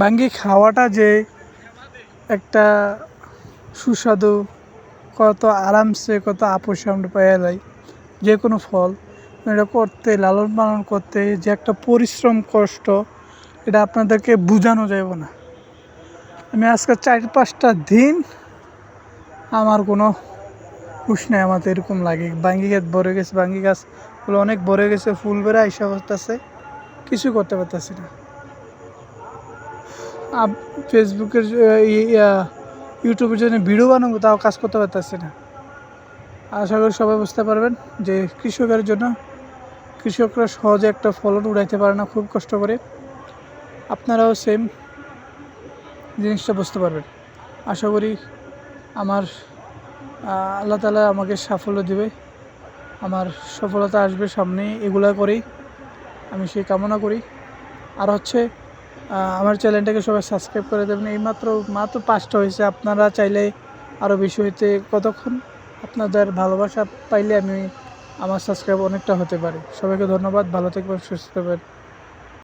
ভাঙ্গি খাওয়াটা যে একটা সুস্বাদু, কত আরামসে কত আপোষে আমরা পাওয়া যায়। যে কোনো ফল এটা করতে, লালন পালন করতে যে একটা পরিশ্রম, কষ্ট, এটা আপনাদেরকে বোঝানো যাবে না। আমি আজকে 4-5টা দিন আমার কোনো হুঁশ নেই, আমার তো এরকম লাগে। ভাঙ্গি গাছ ভরে গেছে, ভাঙ্গি গাছগুলো অনেক ভরে গেছে, ফুল বেড়ে আইসা করতেছে, কিছু করতে পারতেছি না। ফেসবুকের ইউটিউবের জন্য ভিডিও বানাবো, তাও কাজ করতে পারতেছি না। আশা করি সবাই বুঝতে পারবেন যে কৃষকের জন্য, কৃষকরা সহজে একটা ফলন উঠাইতে পারে না, খুব কষ্ট করে। আপনারাও সেম জিনিসটা বুঝতে পারবেন। আশা করি আমার আল্লাহ তাআলা আমাকে সাফল্য দিবে, আমার সফলতা আসবে সামনে। এগুলা করেই আমি সেই কামনা করি। আর হচ্ছে আমার চ্যানেলটাকে সবাই সাবস্ক্রাইব করে দেবেন। এই মাত্র 5টা হয়েছে, আপনারা চাইলে আরও বেশি হইতে কতক্ষণ, আপনাদের ভালোবাসা পাইলে আমার সাবস্ক্রাইব অনেকটা হতে পারে। সবাইকে ধন্যবাদ, ভালো থাকবেন, সুস্থ থাকবেন।